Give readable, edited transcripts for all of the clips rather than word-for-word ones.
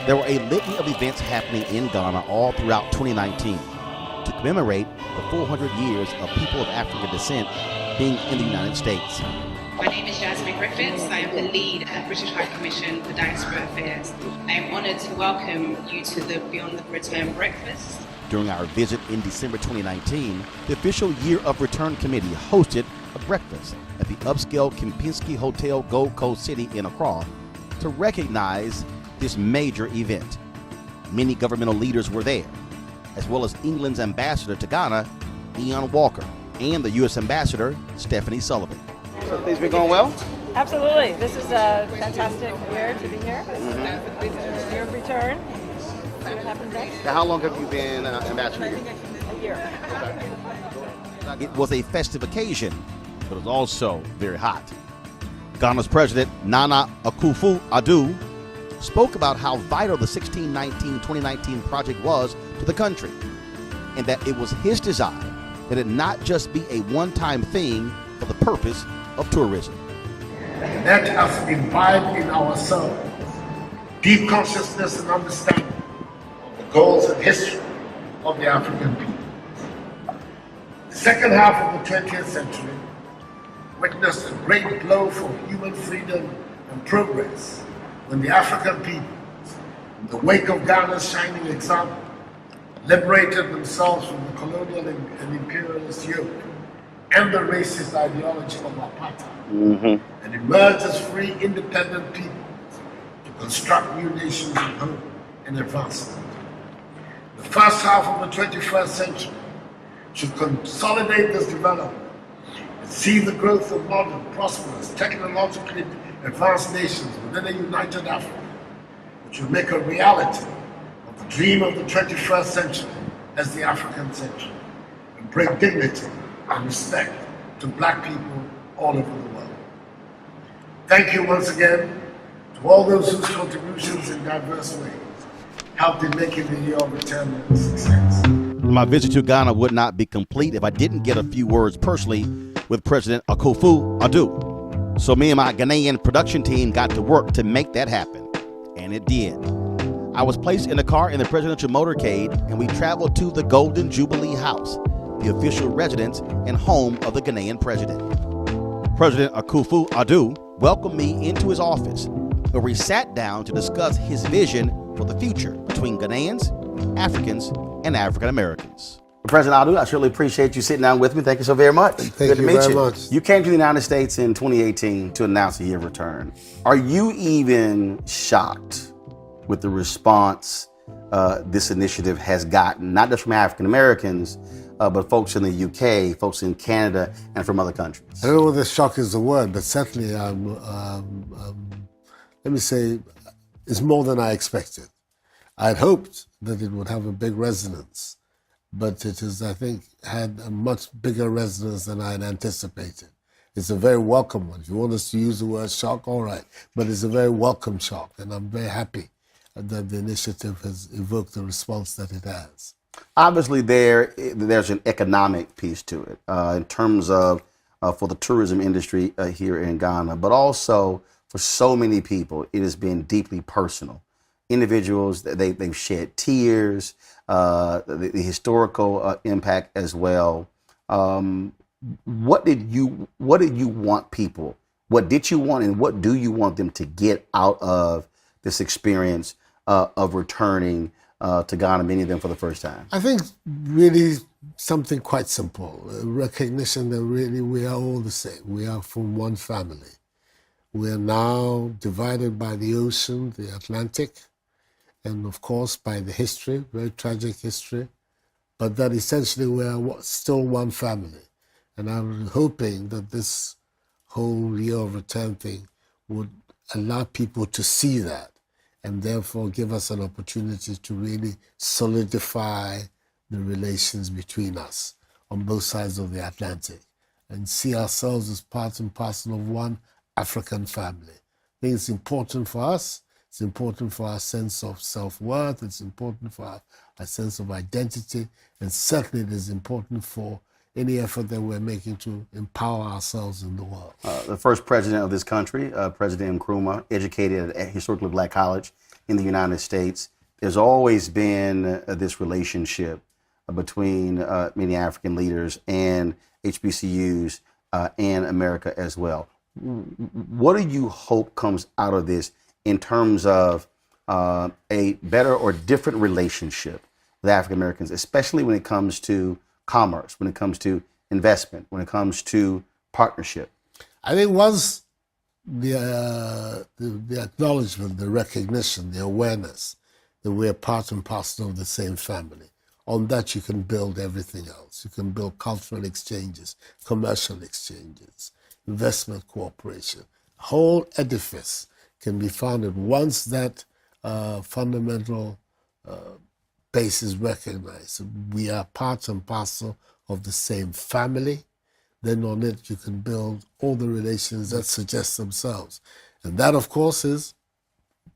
There were a litany of events happening in Ghana all throughout 2019 to commemorate the 400 years of people of African descent being in the United States. My name is Jasmine Griffiths. I am the lead at British High Commission for Diaspora Affairs. I am honoured to welcome you to the Beyond the Return breakfast. During our visit in December 2019, the official Year of Return Committee hosted a breakfast at the upscale Kempinski Hotel Gold Coast City in Accra to recognize this major event. Many governmental leaders were there, as well as England's ambassador to Ghana, Ian Walker, and the U.S. ambassador, Stephanie Sullivan. So things been going well? Absolutely. This is a fantastic year to be here. Year of return. See what happens next. Now, how long have you been ambassador here? A year. Okay. It was a festive occasion, but it was also very hot. Ghana's president, Nana Akufo-Addo, spoke about how vital the 2019 project was to the country, and that it was his desire that it not just be a one-time thing for the purpose of tourism. Let us imbibe in ourselves deep consciousness and understanding of the goals and history of the African people. The second half of the 20th century witnessed a great blow for human freedom and progress when the African people, in the wake of Ghana's shining example, liberated themselves from the colonial and imperialist yoke and the racist ideology of apartheid, and emerged as free, independent people to construct new nations of hope and advancement. The first half of the 21st century should consolidate this development and see the growth of modern, prosperous, technologically advanced nations within a united Africa, which will make a reality of the dream of the 21st century as the African century, and bring dignity and respect to black people all over the world. Thank you once again to all those whose contributions in diverse ways helped in making the Year of Return a success. My visit to Ghana would not be complete if I didn't get a few words personally with President Akufo-Addo. So me and my Ghanaian production team got to work to make that happen, and it did. I was placed in a car in the presidential motorcade, and we traveled to the Golden Jubilee House, the official residence and home of the Ghanaian president. President Akufo-Addo welcomed me into his office, where we sat down to discuss his vision for the future between Ghanaians, Africans, and African Americans. President Addo, I surely appreciate you sitting down with me. Thank you so very much. Thank you very much. You came to the United States in 2018 to announce a year of return. Are you even shocked with the response this initiative has gotten, not just from African Americans, but folks in the UK, folks in Canada, and from other countries? I don't know whether shock is the word, but certainly, let me say, it's more than I expected. I had hoped that it would have a big resonance, but it has, I think, had a much bigger resonance than I had anticipated. It's a very welcome one. If you want us to use the word shock, all right, but it's a very welcome shock, and I'm very happy that the initiative has evoked the response that it has. Obviously, there's an economic piece to it in terms of for the tourism industry here in Ghana, but also for so many people, it has been deeply personal. Individuals, they've shed tears, the historical impact as well. What did you want people? What did you want, and what do you want them to get out of this experience of returning to Ghana, many of them for the first time? I think really something quite simple, a recognition that really we are all the same. We are from one family. We are now divided by the ocean, the Atlantic, and of course by the history, very tragic history, but that essentially we are still one family. And I'm hoping that this whole Year of Return thing would allow people to see that, and therefore give us an opportunity to really solidify the relations between us on both sides of the Atlantic and see ourselves as part and parcel of one African family. I think it's important for us. It's important for our sense of self-worth. It's important for our sense of identity. And certainly it is important for any effort that we're making to empower ourselves in the world. The first president of this country, President Nkrumah, educated at a historically black college in the United States. There's always been this relationship between many African leaders and HBCUs and America as well. What do you hope comes out of this in terms of a better or different relationship with African Americans, especially when it comes to commerce, when it comes to investment, when it comes to partnership? I think once the acknowledgement, the recognition, the awareness that we're part and parcel of the same family, on that you can build everything else. You can build cultural exchanges, commercial exchanges, investment cooperation. Whole edifice can be founded once that fundamental base is recognized. We are part and parcel of the same family. Then on it you can build all the relations that suggest themselves. And that, of course, is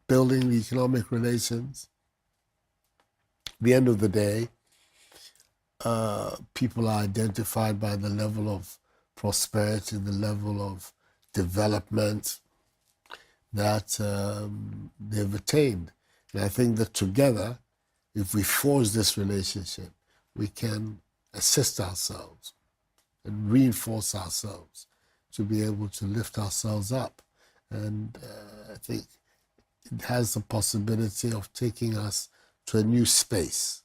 building the economic relations. At the end of the day, people are identified by the level of prosperity, the level of development that they've attained. And I think that together, if we forge this relationship, we can assist ourselves and reinforce ourselves to be able to lift ourselves up. And I think it has the possibility of taking us to a new space,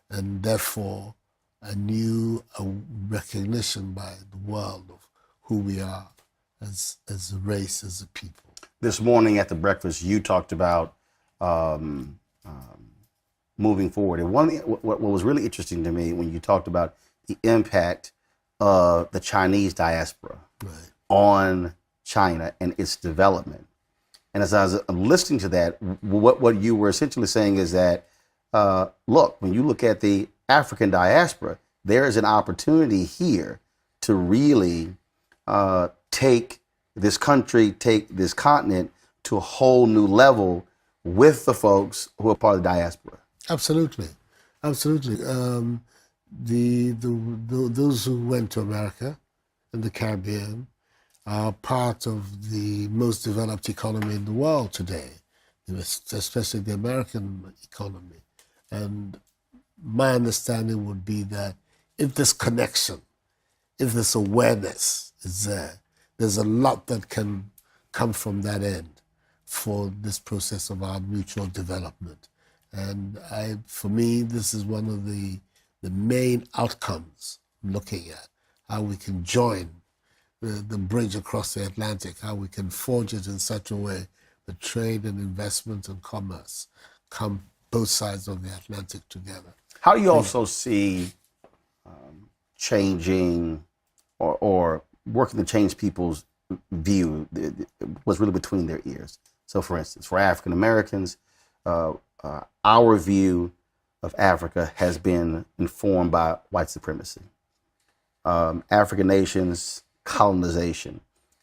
and therefore a new recognition by the world of who we are as a race, as a people. This morning at the breakfast, you talked about moving forward. And what was really interesting to me when you talked about the impact of the Chinese diaspora on China and its development. And as I was listening to that, what you were essentially saying is that, look, when you look at the African diaspora, there is an opportunity here to really take this country, take this continent to a whole new level with the folks who are part of the diaspora. Absolutely, absolutely. Those who went to America and the Caribbean are part of the most developed economy in the world today, especially the American economy. And my understanding would be that if this connection, if this awareness is there, there's a lot that can come from that end for this process of our mutual development. And for me, this is one of the main outcomes I'm looking at, how we can join the bridge across the Atlantic, how we can forge it in such a way that trade and investment and commerce come both sides of the Atlantic together. How do you also see changing or working to change people's view, what's really between their ears? So for instance, for African Americans, our view of Africa has been informed by white supremacy. African nations, colonization.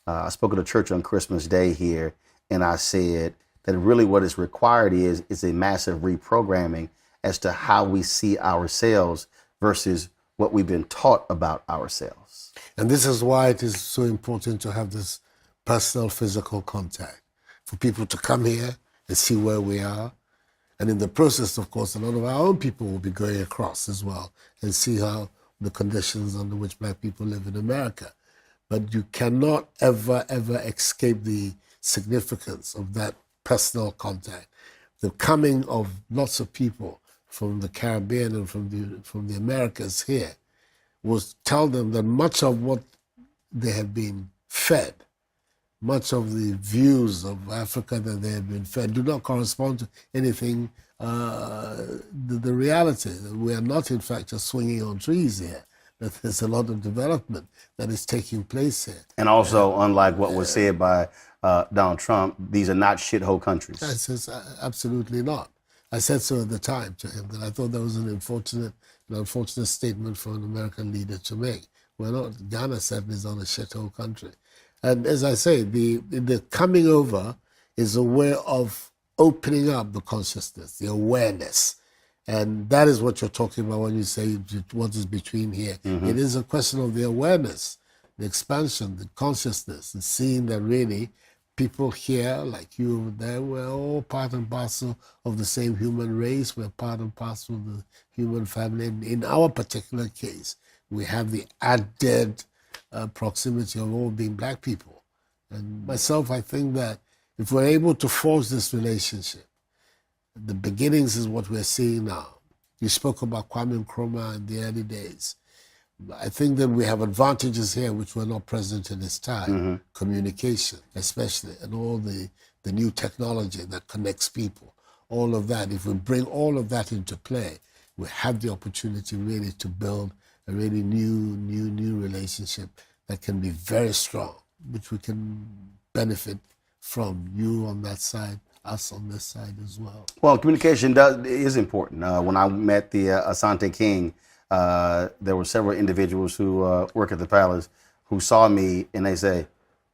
I spoke at a church on Christmas Day here, and I said that really what is required is a massive reprogramming as to how we see ourselves versus what we've been taught about ourselves. And this is why it is so important to have this personal, physical contact, for people to come here and see where we are. And in the process, of course, a lot of our own people will be going across as well and see how the conditions under which black people live in America. But you cannot ever, ever escape the significance of that personal contact. The coming of lots of people from the Caribbean and from the Americas here was tell them that much of what they have been fed, much of the views of Africa that they have been fed do not correspond to anything, the reality. That we are not, in fact, just swinging on trees here. That there's a lot of development that is taking place here. And also, unlike what was said by Donald Trump, these are not shithole countries. I says, absolutely not. I said so at the time to him, that I thought that was an unfortunate statement for an American leader to make. We're not, Ghana certainly is not a shithole country. And as I say, the coming over is a way of opening up the consciousness, the awareness, And that is what you're talking about when you say what is between here. It is a question of the awareness, the expansion, the consciousness, and seeing that really people here, like you over there, we're all part and parcel of the same human race. We're part and parcel of the human family. And in our particular case, we have the added proximity of all being black people. And myself, I think that if we're able to forge this relationship, the beginnings is what we're seeing now. You spoke about Kwame Nkrumah in the early days. I think that we have advantages here which were not present in his time. Communication, especially, and all the new technology that connects people. All of that, if we bring all of that into play, we have the opportunity really to build a really new relationship that can be very strong, which we can benefit from, you on that side, us on this side as well. Well, communication is important. When I met the Asante King, there were several individuals who work at the palace who saw me and they say,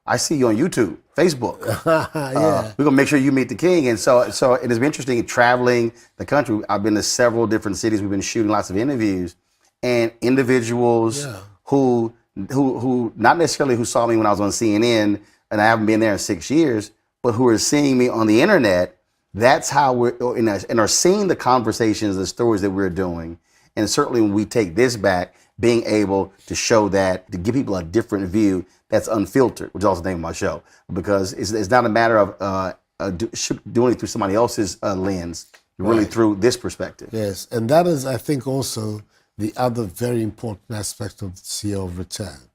I see you on YouTube, Facebook. We're going to make sure you meet the king. And so it has been interesting traveling the country. I've been to several different cities. We've been shooting lots of interviews. And individuals who not necessarily who saw me when I was on CNN, and I haven't been there in 6 years, but who are seeing me on the internet, that's how we're, and are seeing the conversations, the stories that we're doing. And certainly when we take this back, being able to show that, to give people a different view that's unfiltered, which is also the name of my show, because it's not a matter of doing it through somebody else's lens, really through this perspective. Yes, and that is, I think, also the other very important aspect of the CEO of Return,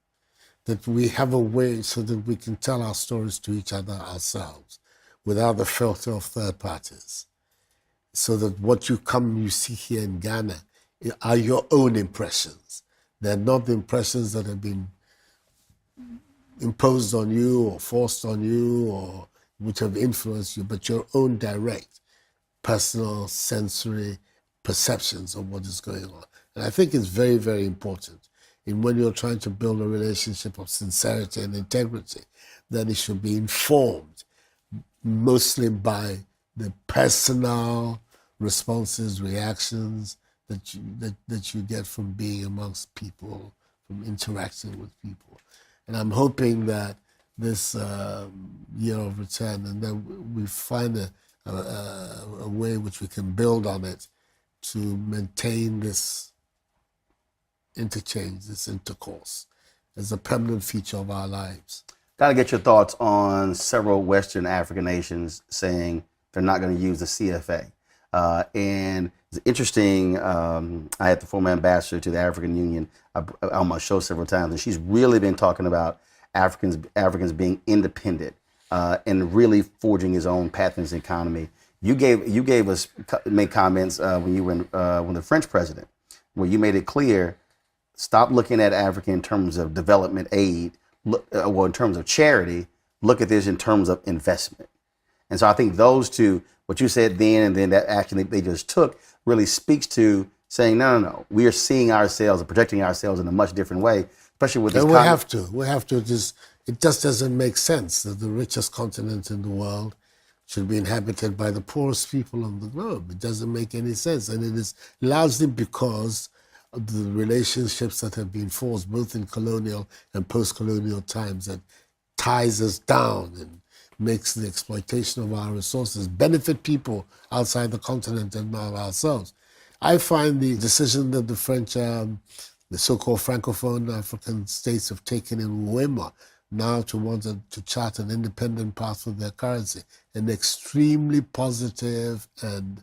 that we have a way so that we can tell our stories to each other ourselves without the filter of third parties. So that what you see here in Ghana are your own impressions. They're not the impressions that have been imposed on you or forced on you or which have influenced you, but your own direct, personal, sensory perceptions of what is going on. And I think it's very, very important in when you're trying to build a relationship of sincerity and integrity, that it should be informed mostly by the personal responses, reactions that you get from being amongst people, from interacting with people. And I'm hoping that this year of Return, and then we find a way which we can build on it to maintain this interchange, this intercourse, as a permanent feature of our lives. Got to get your thoughts on several Western African nations saying they're not going to use the CFA. And it's interesting, I had the former ambassador to the African Union on my show several times, and she's really been talking about Africans being independent and really forging his own path in his economy. You made comments when you were when the French president, where you made it clear, stop looking at Africa in terms of development aid, well, in terms of charity, look at this in terms of investment. And so I think those two, what you said then and then that action they just took, really speaks to saying, no, we are seeing ourselves and projecting ourselves in a much different way, especially with this. And we have to. It just doesn't make sense that the richest continent in the world should be inhabited by the poorest people on the globe. It doesn't make any sense. And it is largely because of the relationships that have been forged both in colonial and post-colonial times that ties us down and makes the exploitation of our resources benefit people outside the continent and not ourselves. I find the decision that the French, the so-called Francophone African states have taken in Weimar now to want to chart an independent path for their currency, an extremely positive and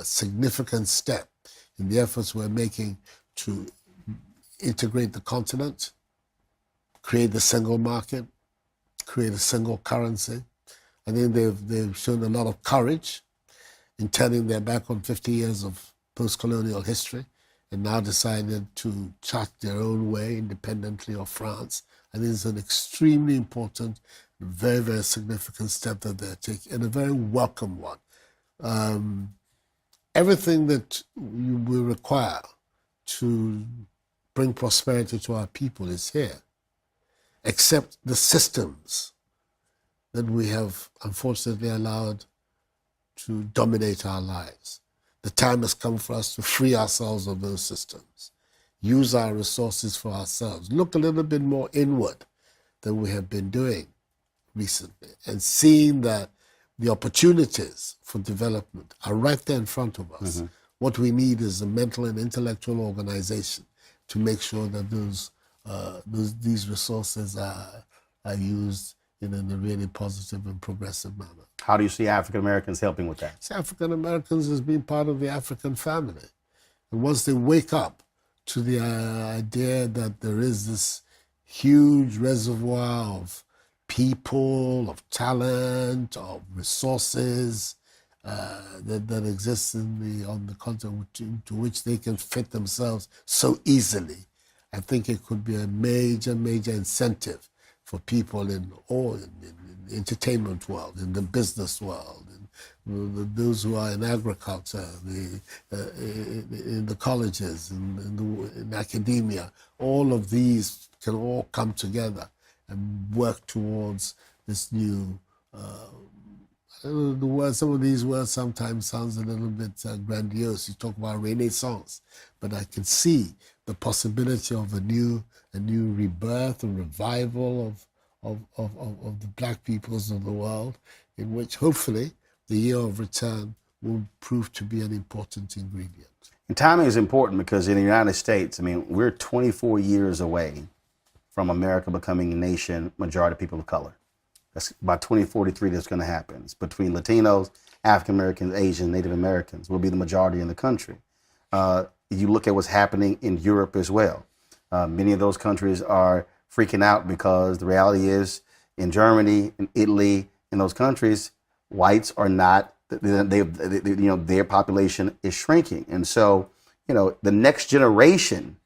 significant step in the efforts we're making to integrate the continent, create the single market, create a single currency. I think they've shown a lot of courage in turning their back on 50 years of post-colonial history and now decided to chart their own way independently of France. I think it's an extremely important, very, very significant step that they're taking, and a very welcome one. Everything that we require to bring prosperity to our people is here, except the systems that we have unfortunately allowed to dominate our lives. The time has come for us to free ourselves of those systems, use our resources for ourselves, look a little bit more inward than we have been doing recently, and seeing that the opportunities for development are right there in front of us. Mm-hmm. What we need is a mental and intellectual organization to make sure that these resources are used in a really positive and progressive manner. How do you see African Americans helping with that? African Americans as being part of the African family. And once they wake up to the idea that there is this huge reservoir of people, of talent, of resources that exists on the continent to which they can fit themselves so easily, I think it could be a major, major incentive for people in the entertainment world, in the business world, those who are in agriculture, in the colleges, in academia. All of these can all come together and work towards this new. Some of these words sometimes sounds a little bit grandiose. You talk about Renaissance, but I can see the possibility of a new rebirth and revival of the black peoples of the world, in which hopefully the year of return will prove to be an important ingredient. And timing is important because in the United States, I mean, we're 24 years away from America becoming a nation majority people of color. That's by 2043 that's going to happen. It's between Latinos, African Americans, Asians, Native Americans will be the majority in the country. You look at what's happening in Europe as well. Many of those countries are freaking out because the reality is in Germany, in Italy, in those countries, whites are not, their population is shrinking. And so, the next generation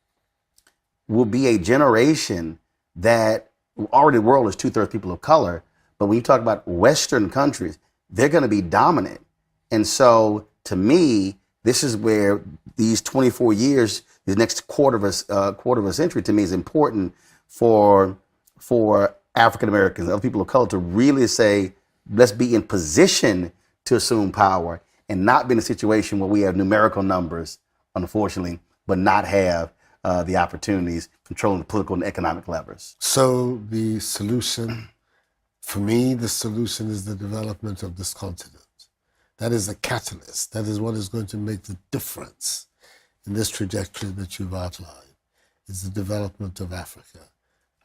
will be a generation that already the world is 2/3 people of color. But when you talk about Western countries, they're going to be dominant. And so to me, this is where these 24 years, the next quarter of a century to me is important for African Americans, other people of color to really say, let's be in position to assume power and not be in a situation where we have numerical numbers, unfortunately, but not have the opportunities controlling the political and economic levers. So the solution, for me, the solution is the development of this continent. That is the catalyst. That is what is going to make the difference in this trajectory that you've outlined. It's the development of Africa.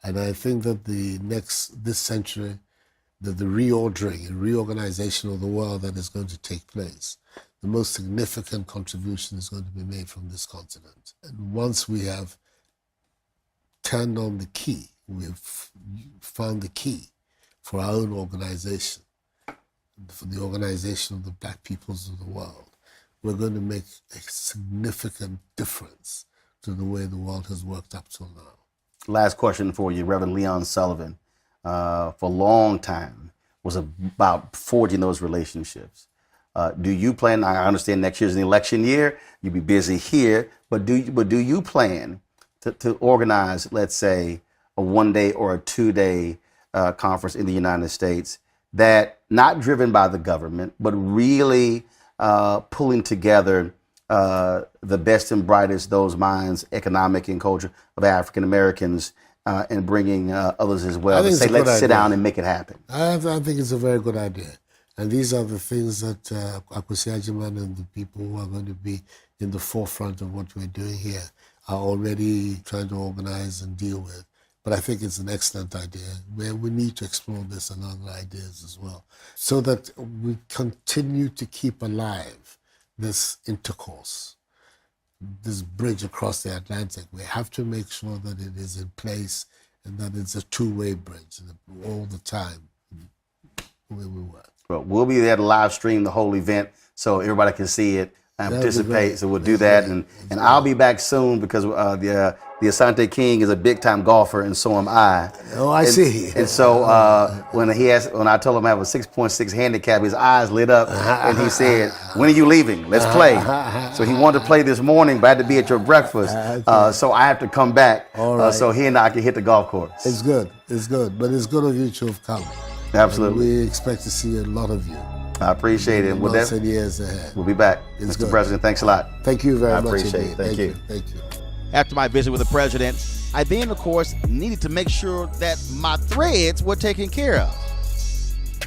And I think that this century, the reordering and reorganization of the world that is going to take place, the most significant contribution is going to be made from this continent. And once we have turned on the key, we have found the key for our own organization, for the organization of the black peoples of the world, we're going to make a significant difference to the way the world has worked up till now. Last question for you, Reverend Leon Sullivan. For a long time was about forging those relationships. Do you plan, I understand next year's an election year, you'll be busy here, but do you plan to organize, let's say, a 1-day or a 2-day conference in the United States that not driven by the government, but really pulling together the best and brightest, those minds, economic and culture of African Americans, and bringing others as well. To say, let's sit down and make it happen. I think it's a very good idea. And these are the things that Akwesi Agyeman and the people who are going to be in the forefront of what we're doing here are already trying to organize and deal with. But I think it's an excellent idea where we need to explore this and other ideas as well, so that we continue to keep alive this intercourse, this bridge across the Atlantic. We have to make sure that it is in place and that it's a two-way bridge all the time, the way we work. Well, we'll be there to live stream the whole event so everybody can see it and participate. So we'll do that, and I'll be back soon because the Asante King is a big time golfer, and so am I. Oh, I see. And so when I told him I have a 6.6 handicap, his eyes lit up, and he said, "When are you leaving? Let's play." So he wanted to play this morning, but I had to be at your breakfast, so I have to come back. All right. So he and I can hit the golf course. It's good, but it's good of you to have come. Absolutely. And we expect to see a lot of you. I appreciate it. Months and years ahead. We'll be back. It's Mr. good. President, thanks a lot. Thank you very I much. appreciate it. Thank you. Thank you. After my visit with the president, I then, of course, needed to make sure that my threads were taken care of.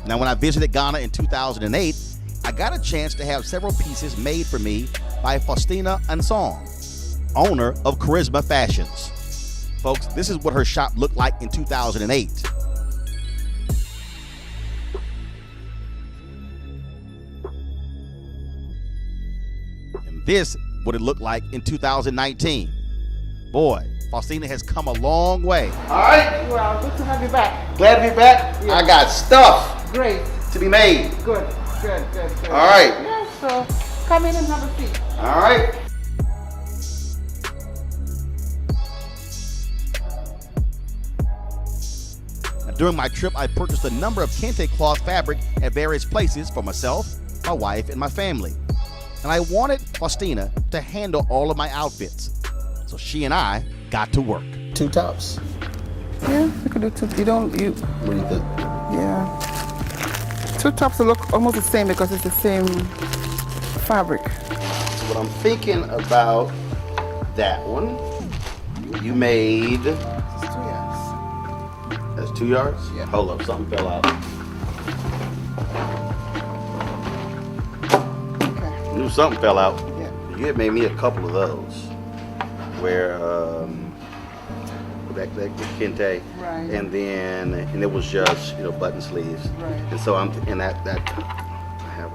Now, when I visited Ghana in 2008, I got a chance to have several pieces made for me by Faustina Ansong, owner of Charisma Fashions. Folks, this is what her shop looked like in 2008. And this what it looked like in 2019. Boy, Faustina has come a long way. All right. Well, good to have you back. Glad to be back. Yeah. I got stuff Great. to be made. Good. All right. Yeah, so come in and have a seat. All right. Now, during my trip, I purchased a number of kente cloth fabric at various places for myself, my wife, and my family. And I wanted Faustina to handle all of my outfits. So she and I got to work. 2 tops. Yeah, you could do 2. What do you think? Yeah. 2 tops will look almost the same because it's the same fabric. So what I'm thinking about that one, you made. It's 2 yards. That's 2 yards? Yeah. Hold up, something fell out. Okay. I knew something fell out. Yeah. You had made me a couple of those where that kente, Right. and it was just button sleeves. Right. And so I have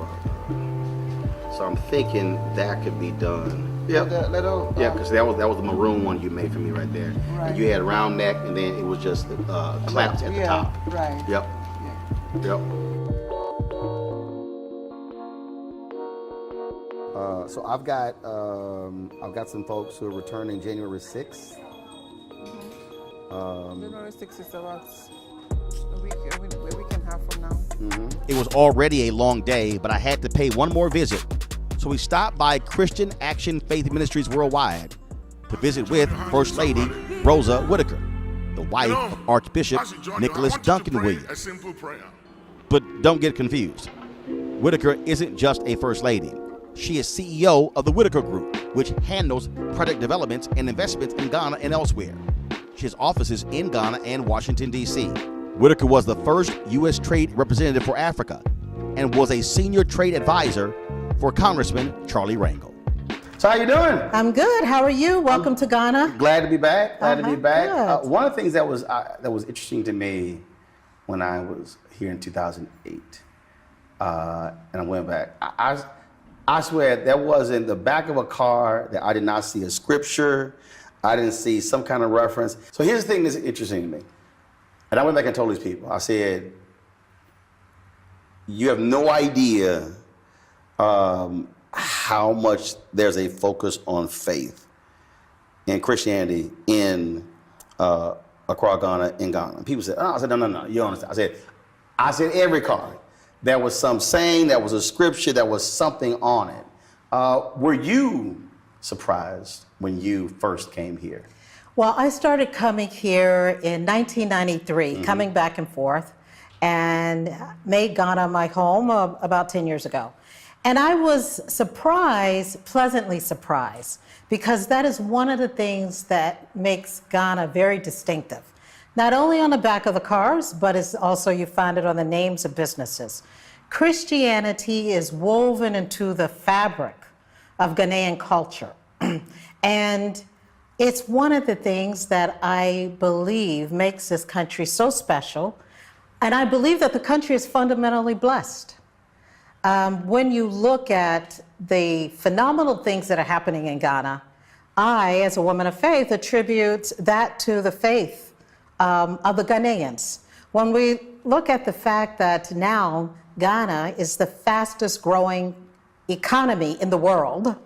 so I'm thinking that could be done. Yep. The little, Yeah, because that was the maroon one you made for me right there. Right. And you had a round neck, and then it was just clamped at the top. Right. Yep. Yeah. Yep. So I've got some folks who are returning January 6th. January 6th is about a week and a half from now. It was already a long day, but I had to pay one more visit. So we stopped by Christian Action Faith Ministries Worldwide to visit with First Lady Rosa Whitaker, the wife of Archbishop Nicholas Duncan Williams. A simple prayer. But don't get confused. Whitaker isn't just a First Lady. She is CEO of the Whitaker Group, which handles product developments and investments in Ghana and elsewhere. She has offices in Ghana and Washington, D.C. Whitaker was the first U.S. trade representative for Africa and was a senior trade advisor for Congressman Charlie Rangel. So how you doing? I'm good. How are you? Welcome to Ghana. Glad to be back. Glad to be back. Good. One of the things that was interesting to me when I was here in 2008, and I went back. I swear there was in the back of a car that I did not see a scripture. I didn't see some kind of reference. So here's the thing that's interesting to me. And I went back and told these people, I said, you have no idea how much there's a focus on faith and Christianity in Accra, Ghana, in Ghana. And people said, oh, I said, no, you don't understand. I said every card. There was some saying, there was a scripture, there was something on it. Were you surprised when you first came here? Well, I started coming here in 1993, coming back and forth, and made Ghana my home about 10 years ago. And I was surprised, pleasantly surprised, because that is one of the things that makes Ghana very distinctive. Not only on the back of the cars, but it's also you find it on the names of businesses. Christianity is woven into the fabric of Ghanaian culture. And it's one of the things that I believe makes this country so special. And I believe that the country is fundamentally blessed. When you look at the phenomenal things that are happening in Ghana, I, as a woman of faith, attribute that to the faith of the Ghanaians. When we look at the fact that now Ghana is the fastest growing economy in the world,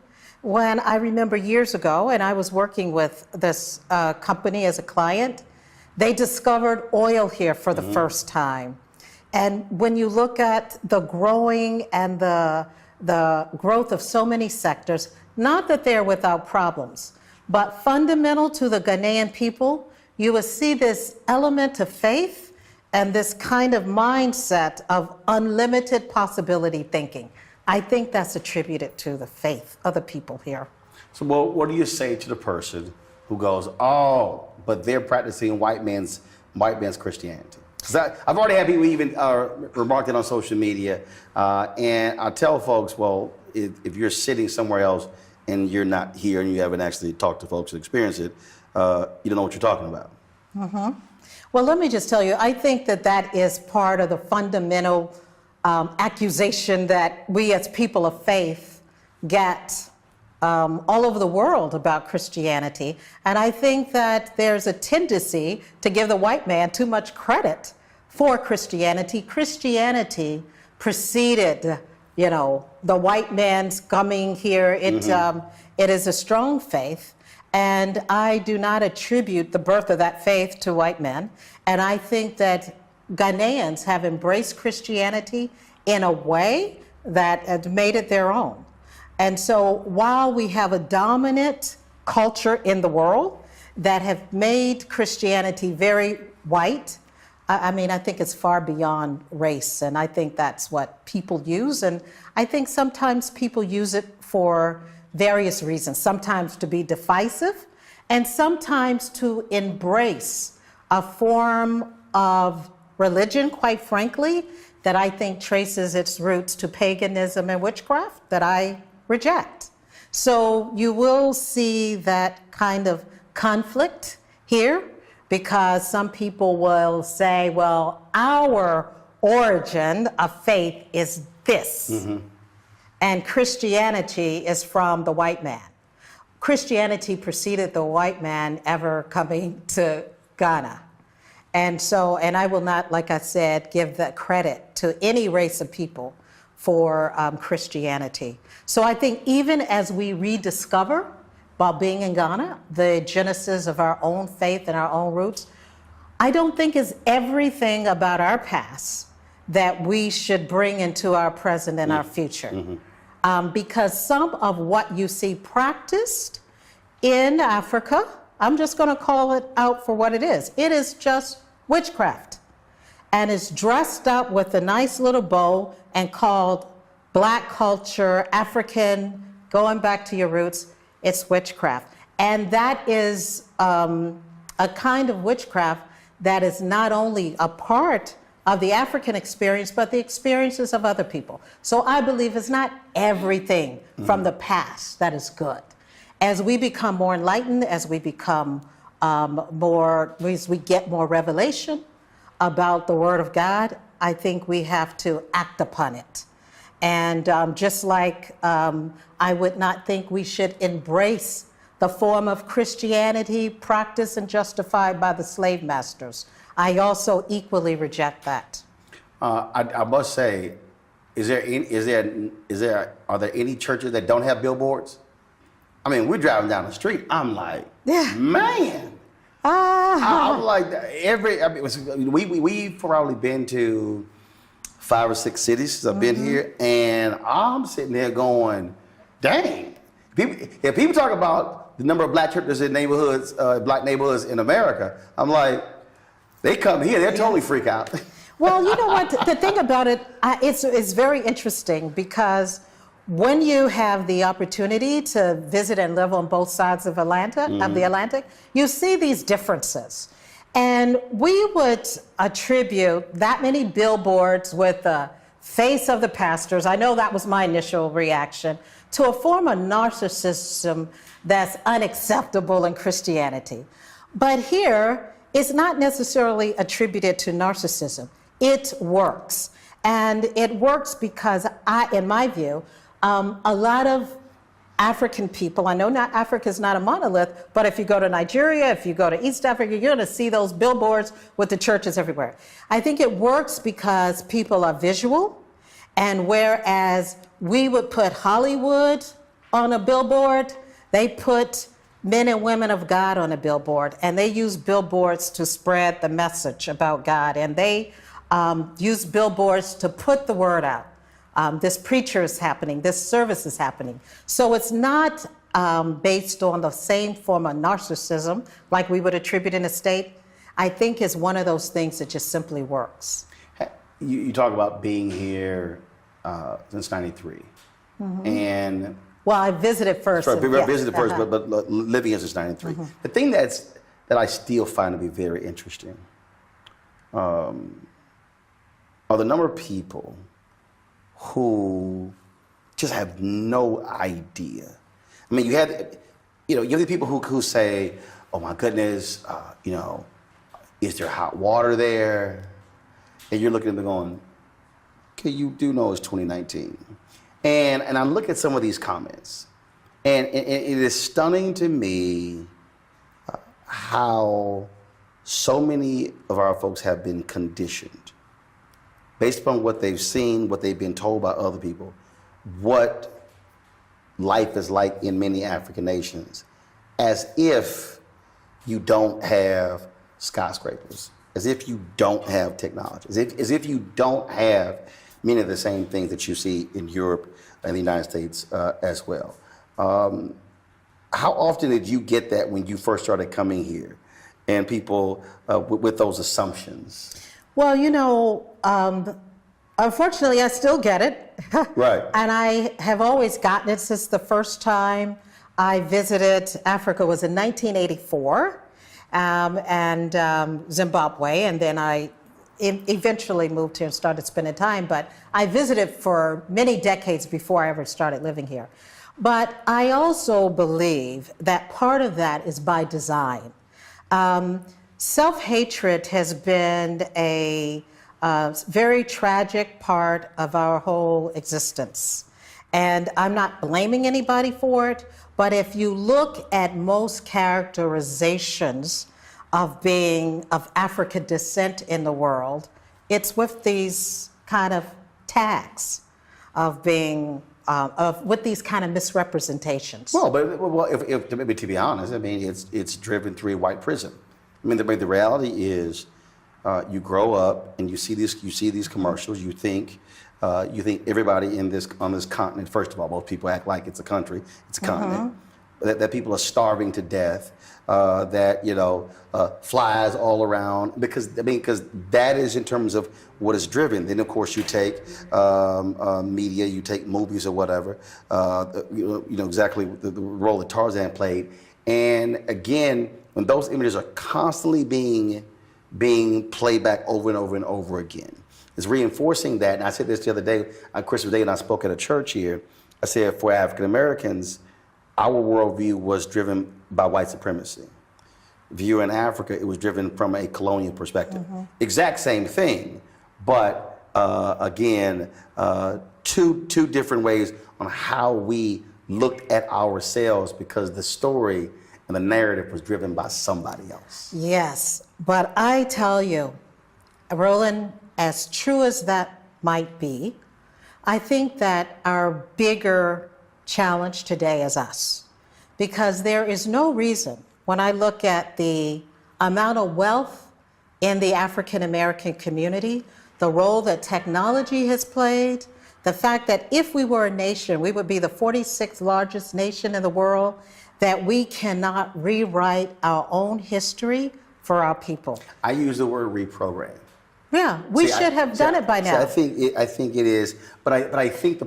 when I remember years ago, and I was working with this company as a client, they discovered oil here for the first time. And when you look at the growing and the growth of so many sectors, not that they're without problems, but fundamental to the Ghanaian people, you will see this element of faith and this kind of mindset of unlimited possibility thinking. I think that's attributed to the faith of the people here. So, well, what do you say to the person who goes, "Oh, but they're practicing white man's Christianity"? Because I've already had people even remark it on social media, and I tell folks, well, if you're sitting somewhere else and you're not here and you haven't actually talked to folks and experienced it, you don't know what you're talking about. Mm-hmm. Well, let me just tell you, I think that is part of the fundamental accusation that we as people of faith get all over the world about Christianity. And I think that there's a tendency to give the white man too much credit for Christianity. Christianity preceded, the white man's coming here. It is a strong faith. And I do not attribute the birth of that faith to white men. And I think that Ghanaians have embraced Christianity in a way that has made it their own. And so while we have a dominant culture in the world that have made Christianity very white, I think it's far beyond race. And I think that's what people use. And I think sometimes people use it for various reasons, sometimes to be divisive, and sometimes to embrace a form of religion, quite frankly, that I think traces its roots to paganism and witchcraft that I reject. So you will see that kind of conflict here, because some people will say, well, our origin of faith is this. Mm-hmm. And Christianity is from the white man. Christianity preceded the white man ever coming to Ghana. And I will not, like I said, give that credit to any race of people for Christianity. So I think even as we rediscover, while being in Ghana, the genesis of our own faith and our own roots, I don't think it's everything about our past that we should bring into our present and our future. Mm-hmm. Because some of what you see practiced in Africa, I'm just going to call it out for what it is. It is just witchcraft. And it's dressed up with a nice little bow and called Black culture, African, going back to your roots. It's witchcraft. And that is a kind of witchcraft that is not only a part of the African experience, but the experiences of other people. So I believe it's not everything from the past that is good. As we become more enlightened, as we become as we get more revelation about the Word of God, I think we have to act upon it. And just like I would not think we should embrace the form of Christianity practiced and justified by the slave masters, I also equally reject that. I must say, are there any churches that don't have billboards? I mean, we're driving down the street. I'm like, man. I'm like, we've probably been to 5 or 6 cities since I've been here, and I'm sitting there going, dang. People talk about the number of black churches in neighborhoods, black neighborhoods in America. I'm like, they come here, they'll totally freak out. Well, you know what? The thing about it, it's very interesting, because when you have the opportunity to visit and live on both sides of the Atlantic, you see these differences. And we would attribute that many billboards with the face of the pastors, I know that was my initial reaction, to a form of narcissism that's unacceptable in Christianity. But here, it's not necessarily attributed to narcissism. It works. And it works because in my view, a lot of African people, I know Africa is not a monolith, but if you go to Nigeria, if you go to East Africa, you're going to see those billboards with the churches everywhere. I think it works because people are visual, and whereas we would put Hollywood on a billboard, they put men and women of God on a billboard, and they use billboards to spread the message about God, and they use billboards to put the word out. This preacher is happening, this service is happening. So it's not based on the same form of narcissism like we would attribute in a state. I think is one of those things that just simply works. You talk about being here since '93, and well, I visited first. Visited first, but living here since '93. The thing that I still find to be very interesting are the number of people who just have no idea. I mean, you have the people who say, "Oh my goodness, is there hot water there?" And you're looking at them going, "Okay, you do know it's 2019." And I look at some of these comments, and it is stunning to me how so many of our folks have been conditioned based upon what they've seen, what they've been told by other people, what life is like in many African nations, as if you don't have skyscrapers, as if you don't have technology, as if you don't have many of the same things that you see in Europe and the United States as well. How often did you get that when you first started coming here, and people with those assumptions? Well, unfortunately, I still get it. Right. And I have always gotten it since the first time I visited Africa was in 1984, and Zimbabwe, and then I eventually moved here and started spending time, but I visited for many decades before I ever started living here. But I also believe that part of that is by design. Self-hatred has been a very tragic part of our whole existence. And I'm not blaming anybody for it, but if you look at most characterizations of being of African descent in the world, it's with these kind of tags of being, with these kind of misrepresentations. Well, if to be honest, I mean, it's driven through a white prism. I mean, the reality is, you grow up and you see these commercials. You think everybody on this continent. First of all, most people act like it's a country. It's a continent. That people are starving to death. That flies all around because that is in terms of what is driven. Then of course you take media, you take movies or whatever. Exactly the role that Tarzan played. And again, when those images are constantly being played back over and over and over again, it's reinforcing that. And I said this the other day on Christmas Day, and I spoke at a church here. I said for African Americans, our worldview was driven by white supremacy. View in Africa, it was driven from a colonial perspective. Exact same thing, but again, two different ways on how we looked at ourselves because the story and the narrative was driven by somebody else. Yes, but I tell you, Roland, as true as that might be, I think that our bigger challenge today is us. Because there is no reason, when I look at the amount of wealth in the African American community, the role that technology has played, the fact that if we were a nation, we would be the 46th largest nation in the world, that we cannot rewrite our own history for our people. I use the word reprogram. Yeah, we should have done it by now. I think it is, but I think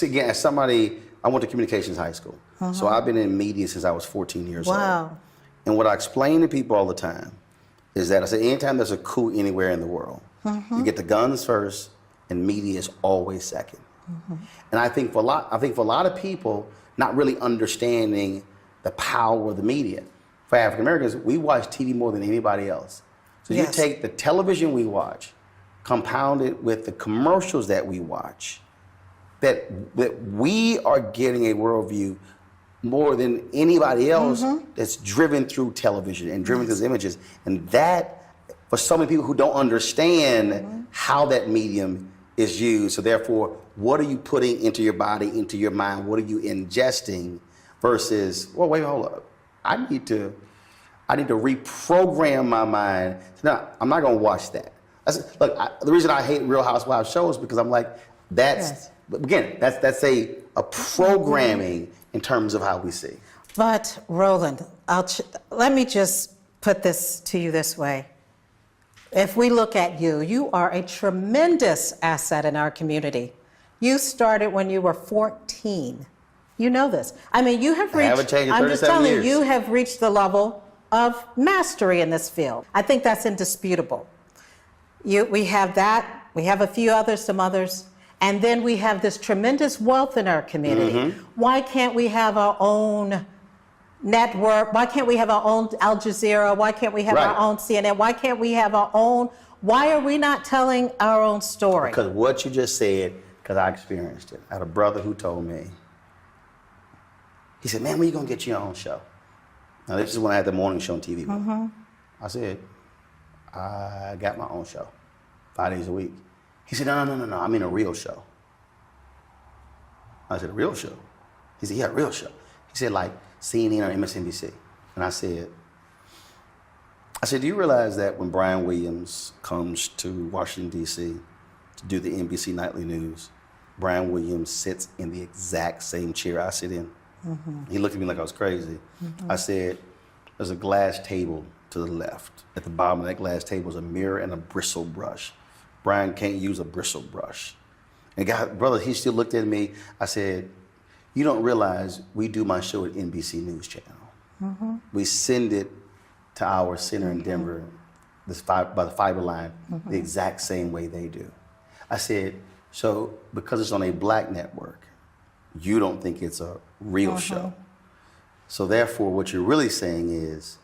again, as somebody, I went to communications high school, so I've been in media since I was 14 years old. Wow. And what I explain to people all the time is that I say, anytime there's a coup anywhere in the world, you get the guns first, and media is always second. And I think for a lot of people, not really understanding the power of the media. For African Americans, we watch TV more than anybody else. So you take the television we watch, compounded with the commercials that we watch, that we are getting a worldview more than anybody else that's driven through television and driven through images. And that, for so many people who don't understand how that medium is used, so therefore, what are you putting into your body, into your mind? What are you ingesting versus, well, wait, hold up. I need to reprogram my mind. No, I'm not going to watch that. The reason I hate Real Housewives shows because I'm like, that's a programming in terms of how we see. But Roland, let me just put this to you this way. If we look at you, you are a tremendous asset in our community. You started when you were 14. You know this. I mean, you have reached, haven't changed in I'm just 37 telling years. you, you have reached the level of mastery in this field. I think that's indisputable. We have that, we have a few others, some others, and then we have this tremendous wealth in our community. Why can't we have our own network? Why can't we have our own Al Jazeera? Why can't we have our own CNN? Why can't we have our own? Why are we not telling our own story? Because what you just said, because I experienced it. I had a brother who told me, he said, man, when you going to get your own show? Now, this is when I had the morning show on TV. I said, I got my own show, 5 days a week. He said, no, I mean a real show. I said, a real show? He said, yeah, a real show. He said, like CNN or MSNBC. And I said, do you realize that when Brian Williams comes to Washington, D.C. to do the NBC Nightly News, Brian Williams sits in the exact same chair I sit in? He looked at me like I was crazy. I said, there's a glass table to the left. At the bottom of that glass table is a mirror and a bristle brush. Brian can't use a bristle brush. And brother, he still looked at me. I said, you don't realize we do my show at NBC News Channel. We send it to our center in Denver by the fiber line the exact same way they do. I said, so because it's on a black network, you don't think it's a real show. So therefore, what you're really saying is,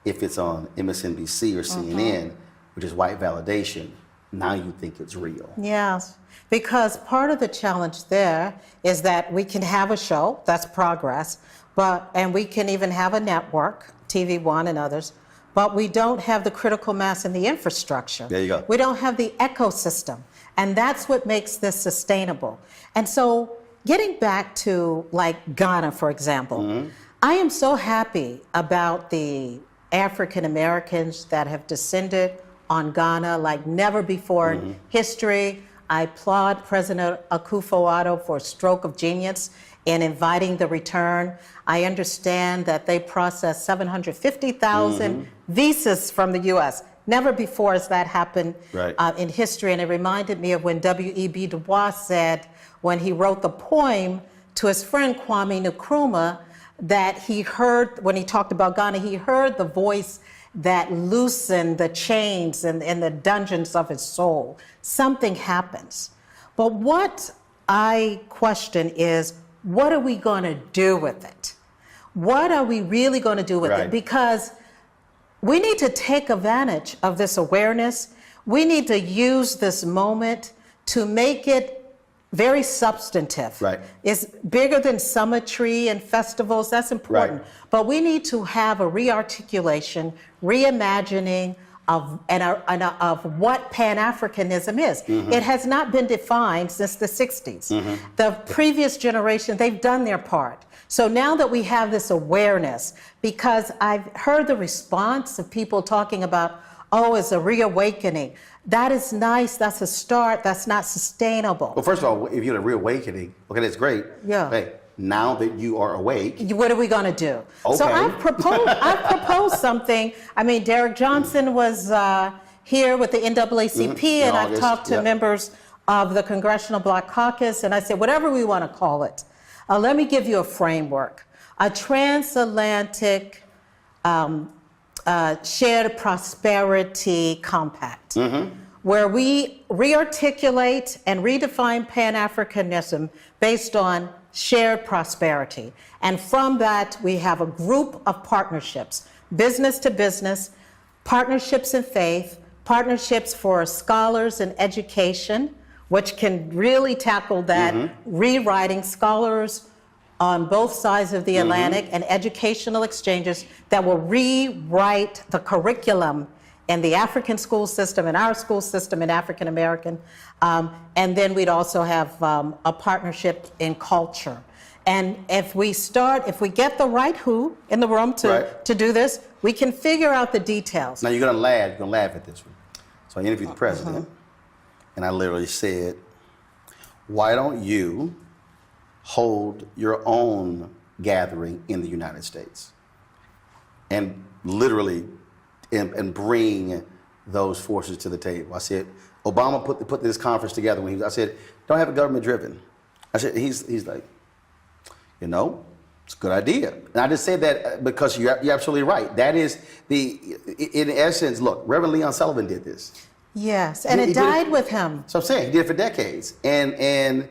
if it's on MSNBC or CNN, which is white validation, now you think it's real. Yes, because part of the challenge there is that we can have a show, that's progress, and we can even have a network, TV One and others, but we don't have the critical mass and the infrastructure. There you go. We don't have the ecosystem, and that's what makes this sustainable. And so, getting back to like Ghana, for example, I am so happy about the African Americans that have descended on Ghana like never before in history. I applaud President Akufo-Addo for a stroke of genius in inviting the return. I understand that they processed 750,000 visas from the U.S. Never before has that happened in history, and it reminded me of when W.E.B. Du Bois said, when he wrote the poem to his friend Kwame Nkrumah, that he heard, when he talked about Ghana, he heard the voice that loosened the chains in the dungeons of his soul. Something happens. But what I question is, what are we going to do with it? What are we really going to do with it? Because we need to take advantage of this awareness. We need to use this moment to make it very substantive. It's bigger than summitry and festivals, that's important. But we need to have a re-articulation, reimagining of what Pan-Africanism is. It has not been defined since the 60s. The previous generation, they've done their part. So now that we have this awareness, because I've heard the response of people talking about, oh, it's a reawakening. That is nice, that's a start, that's not sustainable. Well, first of all, if you're a reawakening, okay, that's great. Yeah. Hey, now that you are awake. What are we gonna do? Okay. So I've proposed something. I mean, Derek Johnson was here with the NAACP, and I've talked to members of the Congressional Black Caucus, and I said, whatever we wanna call it, let me give you a framework. A transatlantic shared prosperity compact, where we rearticulate and redefine Pan-Africanism based on shared prosperity. And from that, we have a group of partnerships, business to business, partnerships in faith, partnerships for scholars in education, which can really tackle that, rewriting scholars on both sides of the Atlantic, and educational exchanges that will rewrite the curriculum in the African school system, in our school system, in African American. And then we'd also have a to in culture. And if we get the right who in the room to do this, we can figure out the details. Now you're gonna laugh at this one. So I interviewed the president, and I literally said, why don't you hold your own gathering in the United States? And literally and bring those forces to the table. I said, Obama put this conference together when I said, don't have it government driven. I said, he's like, it's a good idea. And I just said that because you're absolutely right. That is in essence, look, Reverend Leon Sullivan did this. Yes, and it died with him. So I'm saying he did it for decades. And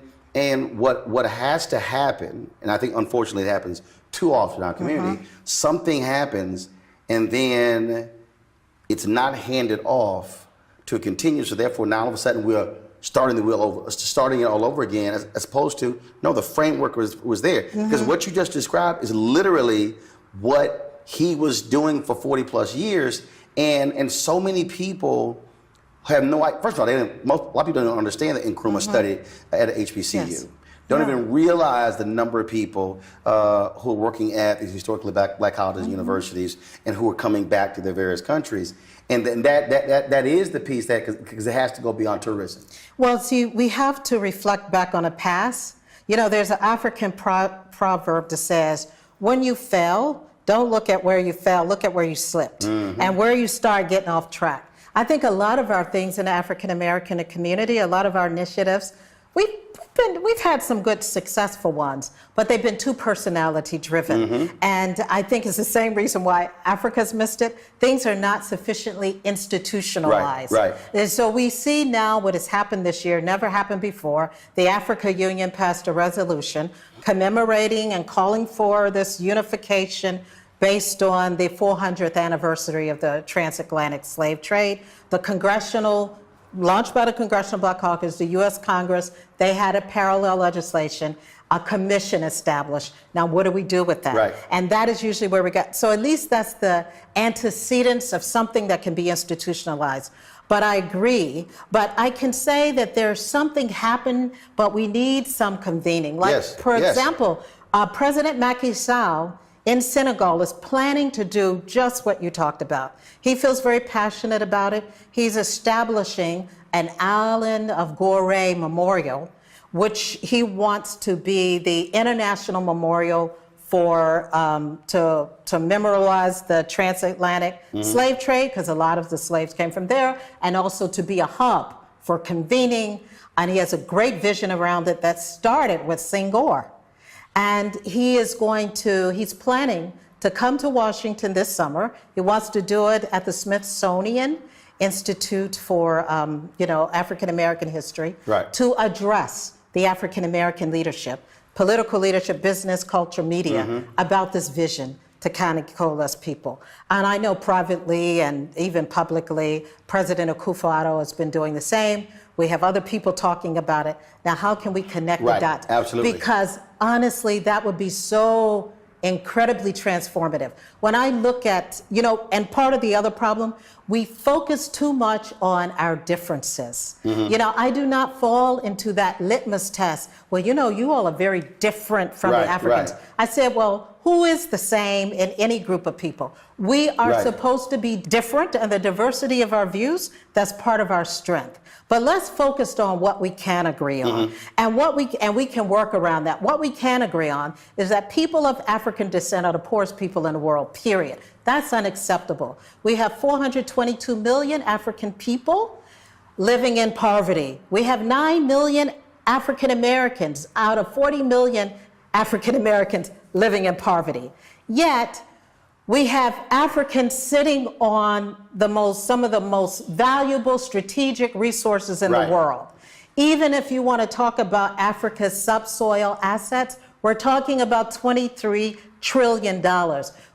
what has to happen, and I think unfortunately it happens too often in our community, something happens and then it's not handed off to continue. So therefore now all of a sudden we're starting it all over again, as opposed to, no, the framework was there. Because what you just described is literally what he was doing for 40 plus years. And so many people have no idea. First of all, a lot of people don't understand that Nkrumah studied at HBCU. Yes. Don't even realize the number of people who are working at these historically black colleges and universities and who are coming back to their various countries. And then that is the piece because it has to go beyond tourism. Well, see, we have to reflect back on a past. There's an African proverb that says, when you fail, don't look at where you fell, look at where you slipped and where you start getting off track. I think a lot of our things in the African American community, a lot of our initiatives, we've had some good successful ones, but they've been too personality driven. And I think it's the same reason why Africa's missed it. Things are not sufficiently institutionalized. Right. And so we see now what has happened this year, never happened before. The Africa Union passed a resolution commemorating and calling for this unification based on the 400th anniversary of the transatlantic slave trade. Launched by the Congressional Black Caucus, the U.S. Congress, they had a parallel legislation, a commission established. Now, what do we do with that? Right. And that is usually where we get. So at least that's the antecedents of something that can be institutionalized. But I agree. But I can say that there's something happened, but we need some convening. Like, for example, President Macky Sall in Senegal is planning to do just what you talked about. He feels very passionate about it. He's establishing an Island of Gorée Memorial, which he wants to be the international memorial for to memorialize the transatlantic slave trade, because a lot of the slaves came from there, and also to be a hub for convening. And he has a great vision around it that started with Senghor. And he's planning to come to Washington this summer. He wants to do it at the Smithsonian Institute for, African American History, to address the African American leadership, political leadership, business, culture, media, about this vision to kind of coalesce people. And I know privately and even publicly, President Akufo-Addo has been doing the same. We have other people talking about it. Now, how can we connect the dots? Absolutely. Because honestly, that would be so incredibly transformative. When I look at, and part of the other problem, we focus too much on our differences. I do not fall into that litmus test. Well, you all are very different from the Africans. I said, well, who is the same in any group of people? We are supposed to be different, and the diversity of our views, that's part of our strength. But let's focus on what we can agree on, and we can work around that. What we can agree on is that people of African descent are the poorest people in the world, period. That's unacceptable. We have 422 million African people living in poverty. We have 9 million African Americans out of 40 million African Americans living in poverty. Yet, we have Africans sitting on some of the most valuable strategic resources in the world. Even if you want to talk about Africa's subsoil assets, we're talking about $23 trillion.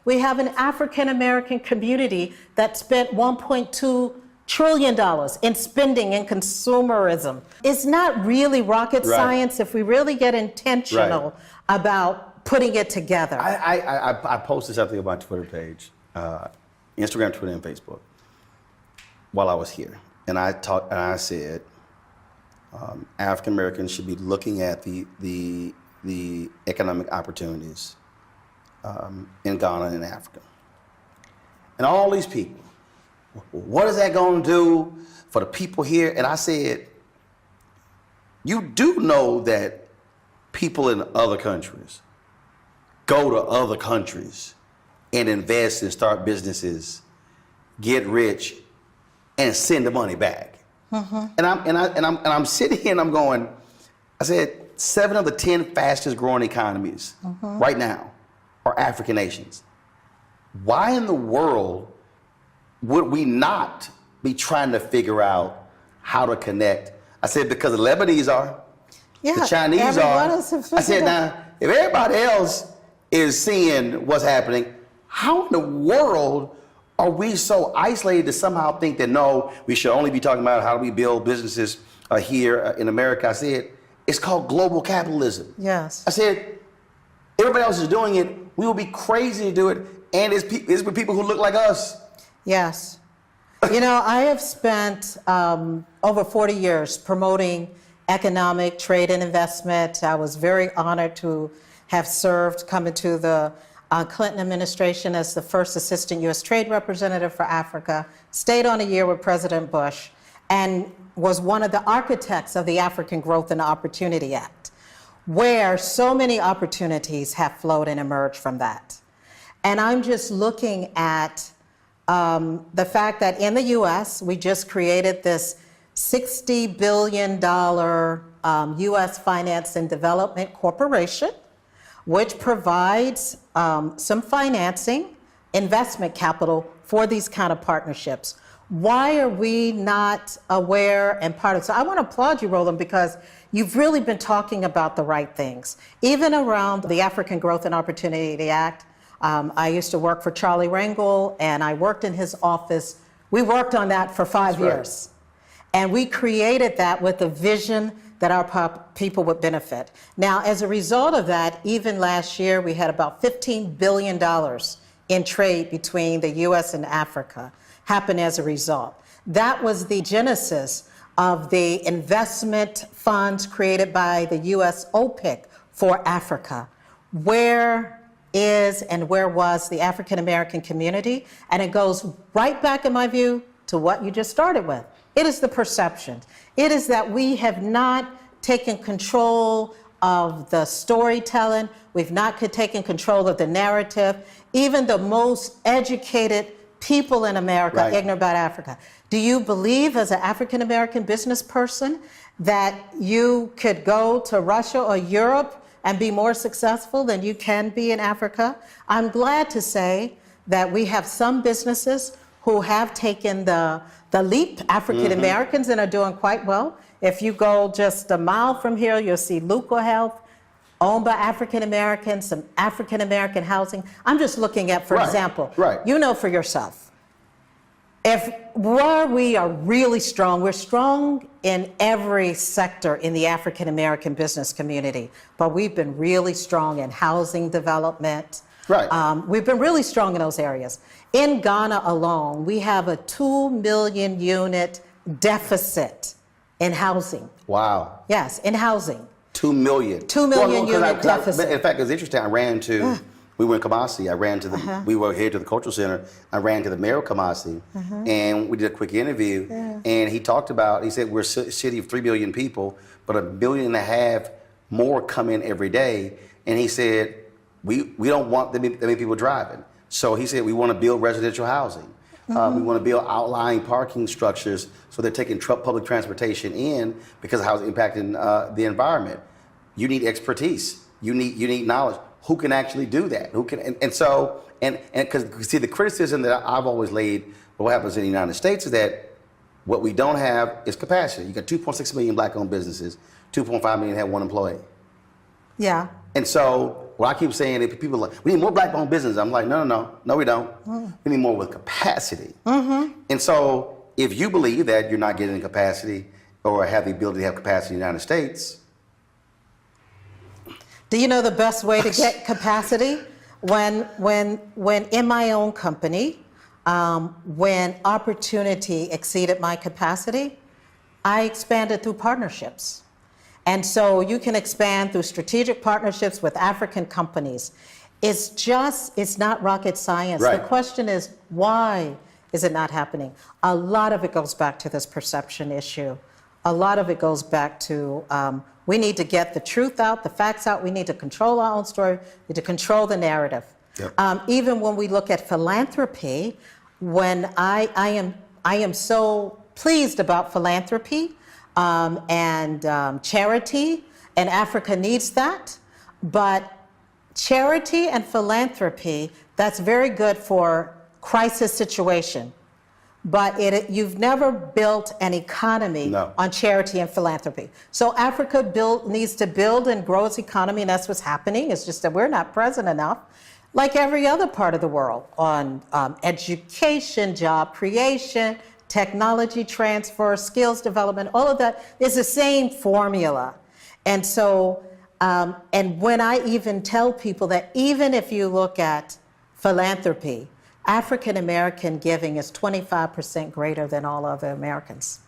We have an African American community that spent $1.2 trillion in spending in consumerism. It's not really rocket science if we really get intentional about putting it together. I posted something on my Twitter page, Instagram, Twitter, and Facebook, while I was here, and I said African Americans should be looking at the economic opportunities in Ghana and Africa, and all these people. What is that going to do for the people here? And I said, you do know that people in other countries go to other countries and invest and start businesses get rich, and send the money back. And I'm sitting here and I'm going, I said, 7 of the 10 fastest growing economies right now are African nations. Why in the world would we not be trying to figure out how to connect? I said, because the Lebanese are, the Chinese are. I said, now, if everybody else is seeing what's happening, how in the world are we so isolated to somehow think that, no, we should only be talking about how do we build businesses here in America? I said, it's called global capitalism. Yes. I said, everybody else is doing it. We will be crazy to do it. And it's with people who look like us. Yes. You know, I have spent over 40 years promoting economic trade and investment. I was very honored to have served, come into the Clinton administration as the first assistant U.S. trade representative for Africa, stayed on a year with President Bush, and was one of the architects of the African Growth and Opportunity Act, where so many opportunities have flowed and emerged from that. And I'm just looking at the fact that in the U.S., we just created this $60 billion U.S. Finance and Development Corporation, which provides some financing, investment capital for these kind of partnerships. Why are we not aware and part of it? So I want to applaud you, Roland, because you've really been talking about the right things. Even around the African Growth and Opportunity Act, I used to work for Charlie Rangel, and I worked in his office. We worked on that for 5 years. And we created that with a vision that our people would benefit. Now, as a result of that, even last year, we had about $15 billion in trade between the U.S. and Africa happen as a result. That was the genesis of the investment funds created by the U.S. OPIC for Africa. Where is and where was the African American community? And it goes right back, in my view, to what you just started with. It is the perception. It is that we have not taken control of the storytelling. We've not taken control of the narrative. Even the most educated people in America are ignorant about Africa. Do you believe, as an African American business person, that you could go to Russia or Europe and be more successful than you can be in Africa? I'm glad to say that we have some businesses who have taken the leap, African Americans, and are doing quite well. If you go just a mile from here, you'll see Luca Health, owned by African Americans, some African American housing. I'm just looking at, for example, you know for yourself, where we are really strong, we're strong in every sector in the African American business community, but we've been really strong in housing development. We've been really strong in those areas. In Ghana alone, we have a 2 million unit deficit in housing. Wow. Yes, in housing. 2 million. 2 million unit deficit. In fact, it's interesting. I ran to, we were in Kumasi. I ran to the, we were here to the Cultural Center. I ran to the mayor of Kumasi, and we did a quick interview. And he talked about, he said, we're a city of 3 billion people, but 1.5 billion more come in every day. And he said, we don't want that many people driving. So he said, we want to build residential housing. We want to build outlying parking structures so they're taking public transportation in because of how it's impacting the environment. You need expertise. You need knowledge. Who can actually do that? Who can? And because see, the criticism that I've always laid, what happens in the United States is that what we don't have is capacity. You got 2.6 million black-owned businesses. 2.5 million have one employee. Yeah. And so what I keep saying is people are like, we need more black-owned business. I'm like, no, we don't. We need more with capacity. And so if you believe that you're not getting the capacity or have the ability to have capacity in the United States. Do you know the best way to get capacity? When in my own company, when opportunity exceeded my capacity, I expanded through partnerships. And so you can expand through strategic partnerships with African companies. It's not rocket science. The question is, why is it not happening? A lot of it goes back to this perception issue. A lot of it goes back to, we need to get the truth out, the facts out. We need to control our own story. We need to control the narrative. Even when we look at philanthropy, when I am so pleased about philanthropy and charity, and Africa needs that. But charity and philanthropy, that's very good for crisis situation. But you've never built an economy on charity and philanthropy. So Africa needs to build and grow its economy, and that's what's happening. It's just that we're not present enough, like every other part of the world, on education, job creation, technology transfer, skills development. All of that is the same formula. And so, and when I even tell people that even if you look at philanthropy, African American giving is 25% greater than all other Americans.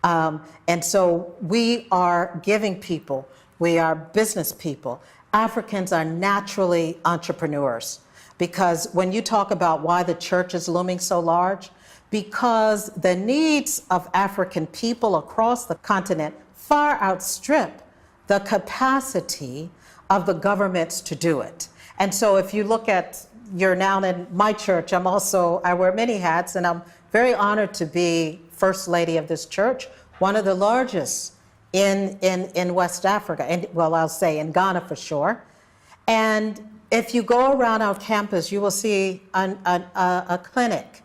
And so we are giving people, we are business people. Africans are naturally entrepreneurs, because when you talk about why the church is looming so large, because the needs of African people across the continent far outstrip the capacity of the governments to do it. And so if you look at, you're now in my church, I wear many hats, and I'm very honored to be First Lady of this church, one of the largest in West Africa, and well, I'll say in Ghana for sure. And if you go around our campus, you will see a clinic,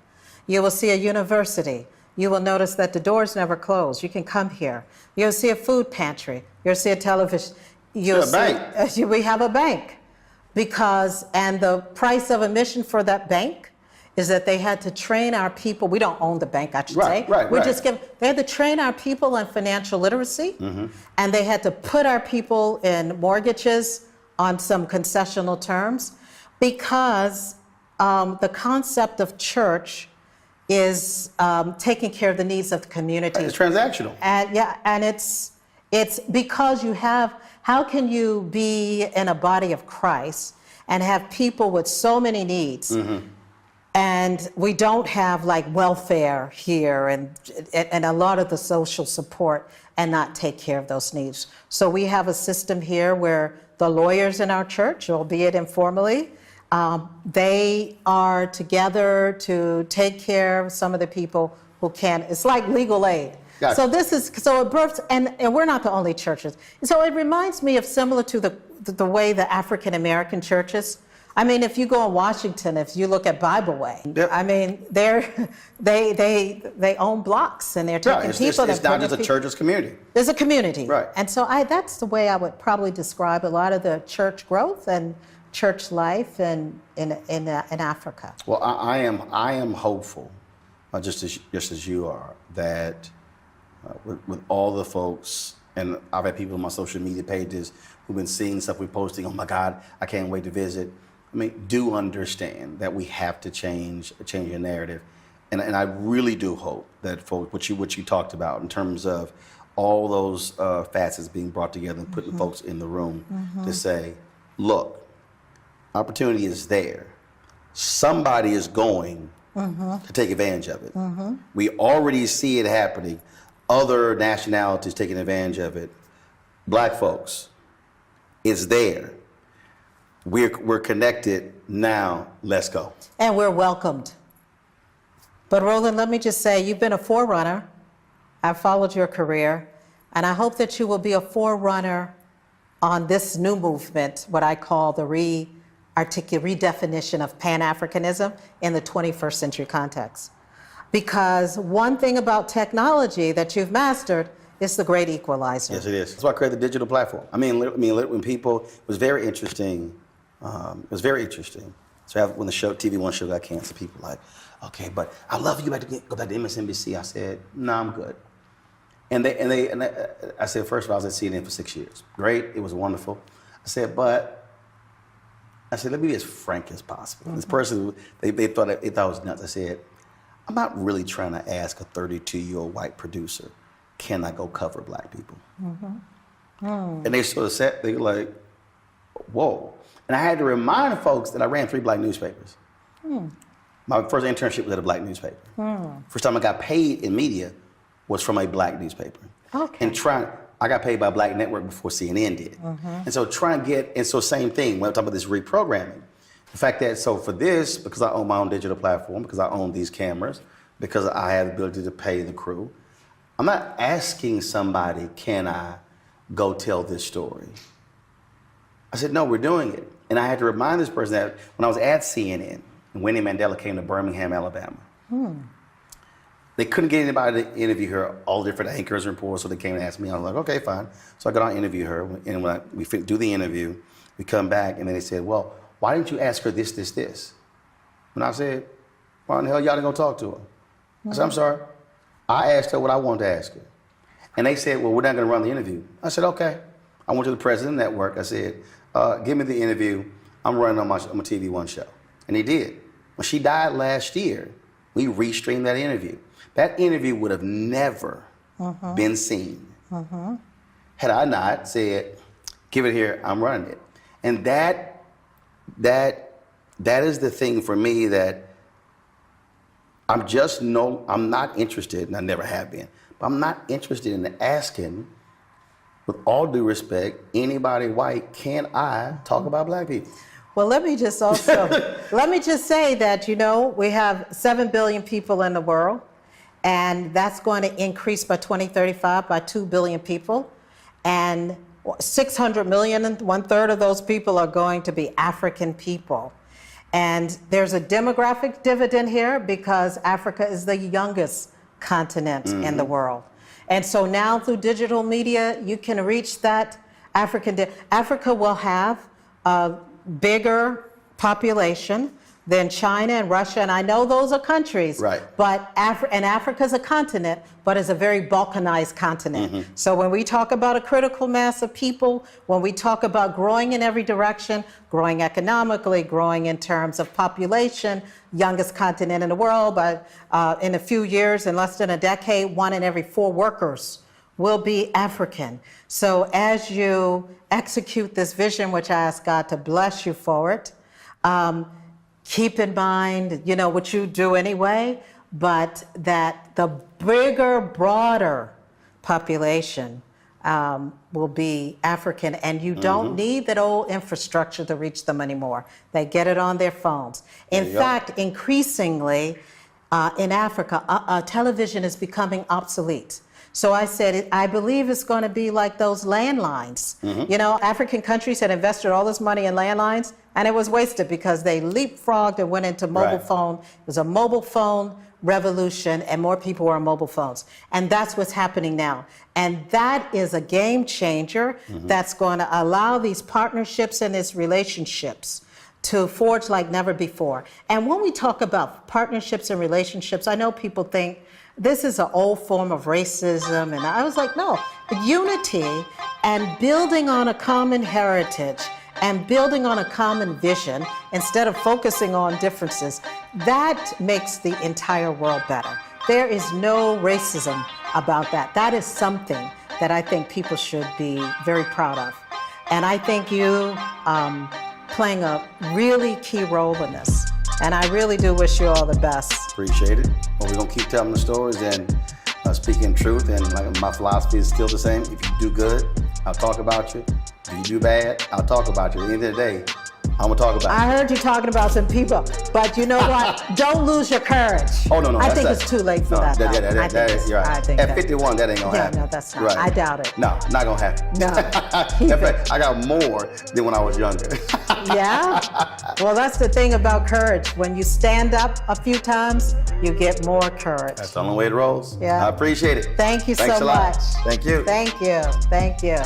you will see a university, you will notice that the doors never close. You can come here. You'll see a food pantry, you'll see a television, you'll see a bank. We have a bank. Because, and the price of admission for that bank is that they had to train our people. We don't own the bank, I should say. They had to train our people on financial literacy, and they had to put our people in mortgages on some concessional terms, because the concept of church is taking care of the needs of the community. It's transactional. And and it's because you have, how can you be in a body of Christ and have people with so many needs? And we don't have like welfare here and a lot of the social support, and not take care of those needs. So we have a system here where the lawyers in our church, albeit informally, they are together to take care of some of the people who can't. It's like legal aid. Gotcha. So this is, so it births, and we're not the only churches. So it reminds me of similar to the way the African American churches. I mean, if you go in Washington, if you look at Bible Way, I mean, they own blocks, and they're taking people. It's not just a church, it's community. There's a community. Right. And so that's the way I would probably describe a lot of the church growth and church life in Africa. Well, I am hopeful, just as you are, that with all the folks, and I've had people on my social media pages who've been seeing stuff we're posting, oh my God, I can't wait to visit. I mean, do understand that we have to change your narrative. And I really do hope that folks, what you talked about in terms of all those facets being brought together and putting folks in the room to say, look, opportunity is there. Somebody is going to take advantage of it. We already see it happening. Other nationalities taking advantage of it. Black folks, it's there. We're connected now. Let's go. And we're welcomed. But Roland, let me just say, you've been a forerunner. I've followed your career, and I hope that you will be a forerunner on this new movement, what I call the redefinition of Pan-Africanism in the 21st century context. Because one thing about technology that you've mastered is the great equalizer. Yes, it is. That's why I created the digital platform. I mean, when people, it was very interesting. So when the TV One show got canceled, people were like, okay, but I'd love you to go back to MSNBC. I said, no, I'm good. And I said, first of all, I was at CNN for 6 years. Great, it was wonderful. I said, let me be as frank as possible. This person, they thought I was nuts. I said, I'm not really trying to ask a 32-year-old white producer, can I go cover black people? And they sort of sat, they were like, whoa. And I had to remind folks that I ran 3 black newspapers. My first internship was at a black newspaper. First time I got paid in media was from a black newspaper. Okay. And I got paid by a black network before CNN did. And so same thing, when I'm talking about this reprogramming, The fact that, so for this, because I own my own digital platform, because I own these cameras, because I have the ability to pay the crew, I'm not asking somebody, can I go tell this story? I said, no, we're doing it. And I had to remind this person that when I was at CNN, and Winnie Mandela came to Birmingham, Alabama, they couldn't get anybody to interview her, all the different anchors and reporters, so they came and asked me. I was like, okay, fine. So I got on and interview her, and when we do the interview, we come back, and then they said, well, why didn't you ask her this, this, this? And I said, why in the hell y'all didn't go talk to her? I said, I'm sorry. I asked her what I wanted to ask her. And they said, well, we're not gonna run the interview. I said, okay. I went to the president of the network. I said, give me the interview. I'm running on my TV One show. And he did. When she died last year, we restreamed that interview. That interview would have never been seen had I not said, give it here, I'm running it. And that is the thing for me that I'm not interested, and I never have been, but I'm not interested in asking, with all due respect, anybody white, can I talk about black people? Well, let me just say that, we have 7 billion people in the world, and that's going to increase by 2035 by 2 billion people. And 600 million, and 1/3 of those people are going to be African people. And there's a demographic dividend here because Africa is the youngest continent in the world. And so now through digital media, you can reach that Africa will have a bigger population than China and Russia, and I know those are countries, right? But Africa's a continent, but it's a very balkanized continent. So when we talk about a critical mass of people, when we talk about growing in every direction, growing economically, growing in terms of population, youngest continent in the world, but in a few years, in less than a decade, 1 in every 4 workers will be African. So as you execute this vision, which I ask God to bless you for it, keep in mind, what you do anyway, but that the bigger, broader population will be African, and you don't need that old infrastructure to reach them anymore. They get it on their phones. In fact, increasingly in Africa, television is becoming obsolete. So I said, I believe it's going to be like those landlines. African countries had invested all this money in landlines, and it was wasted because they leapfrogged and went into mobile phone. It was a mobile phone revolution, and more people were on mobile phones. And that's what's happening now. And that is a game changer that's going to allow these partnerships and these relationships to forge like never before. And when we talk about partnerships and relationships, I know people think, this is an old form of racism, and I was like, no, unity and building on a common heritage and building on a common vision instead of focusing on differences, that makes the entire world better. There is no racism about that. That is something that I think people should be very proud of. And I think you playing a really key role in this. And I really do wish you all the best. Appreciate it. Well, we're going to keep telling the stories and speaking truth. And like my philosophy is still the same. If you do good, I'll talk about you. If you do bad, I'll talk about you. At the end of the day, I'm going to talk about you. I heard you talking about some people, but you know what? Don't lose your courage. Oh, no. I think it's too late for that. That is right. At 51, that ain't going to happen. No, that's not. Right. I doubt it. No, not going to happen. No. In fact, I got more than when I was younger. Yeah? Well, that's the thing about courage. When you stand up a few times, you get more courage. That's the only way it rolls. Yeah. I appreciate it. Thank you Thanks so a lot. much. Thank you. Thank you. Thank you.